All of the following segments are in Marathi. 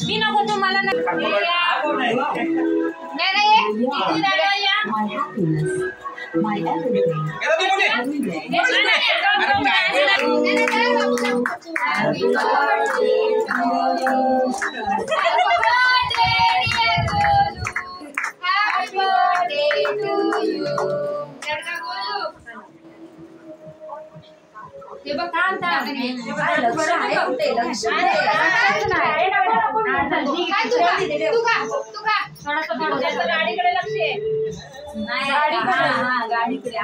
मी नको तुम्हाला ते बघ थांब थांब लक्ष आहे कुठे लक्ष थोडंसं गाडीकडे लक्ष आहे गाडीकडे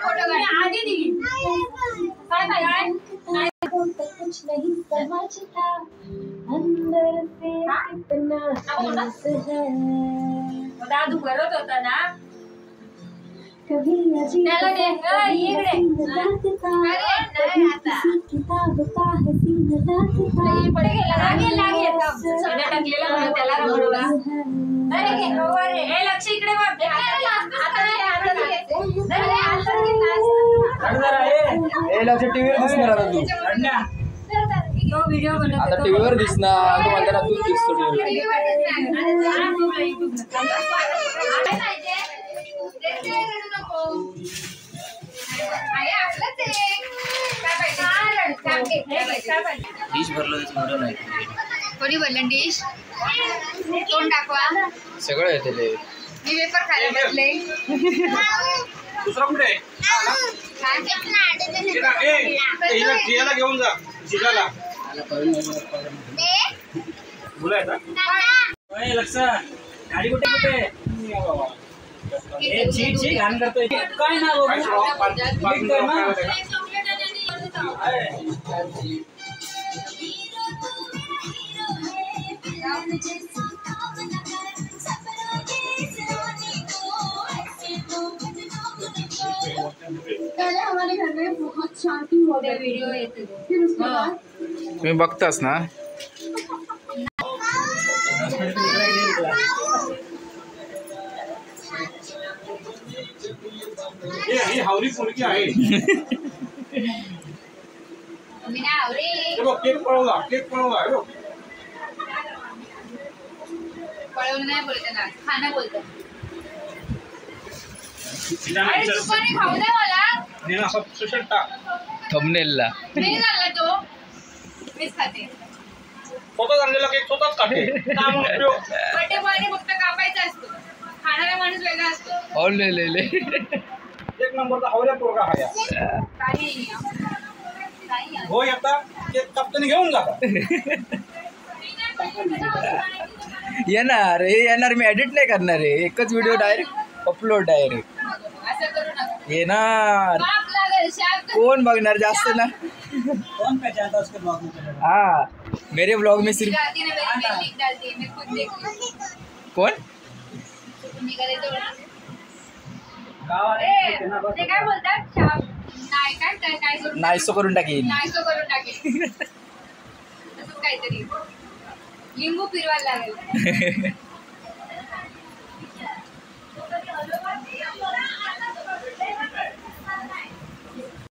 फोटो आधी निघी काय काय कुछ नहीं समझता अंदर से कितना है दादू करत होता ना कभी त्याला दे इकडे किताब का हसीन पडे गेला लागेल सगळं टाकलेला म्हणून त्याला रमवला अरे घे अरे हे लक्ष इकडे बघ ए लक्ष टीव्हीवर दिसणार आता तू तो व्हिडिओ बनवतो आता टीव्हीवर दिसणार तू म्हणताना तूच दिसतो टीव्हीवर डिश भरलं मोठं नाही कोणी बोललं डिश तोंड दाखवा सगळं येते ते मी पेपर खायला बसले दुसरा कुठे जियाला घेऊन जा जिजाला बोलायचा लक्ष गाडी कुठे कुठे घाण करतोय काय ना हमारे घर में बहुत शांति हो गई वीडियो फिर उसके बाद तुम्ही बघतास ना ही हावरी मुलगी आहे केक पळवला पळवलं नाही बोलत ना खाना बोलत खाऊ दे मला थंबनेलला नाही झाला तो मीच खाते स्वतःच आणलेला केक स्वतःच खाते बर्थडे बॉयने फक्त कापायचा असतो खाणारा माणूस वेगळा असतो ऑल ले एक नंबरचा हावऱ्या पोरगा हा काही हो येता केक कापताना घेऊन जाता येणार मी एडिट नाही करणार आहे एकच व्हिडिओ डायरेक्ट अपलोड डायरेक्ट असं करू नका येणार बाप लागेल शाप कौन भगणार जास्त ना कौन पहचानता उसके ब्लॉग में हाँ मेरे ब्लॉग में सिर्फ डालती ना मेरी लिंक डालती है मैं खुद देखती हूँ कौन निघाले तो ते काय बोलतात शाप नाही काय काय काय करून नाहीसो करून टाकीन नाहीसो करून टाकेल तसंच काहीतरी लिंबू फिरवायला लागेल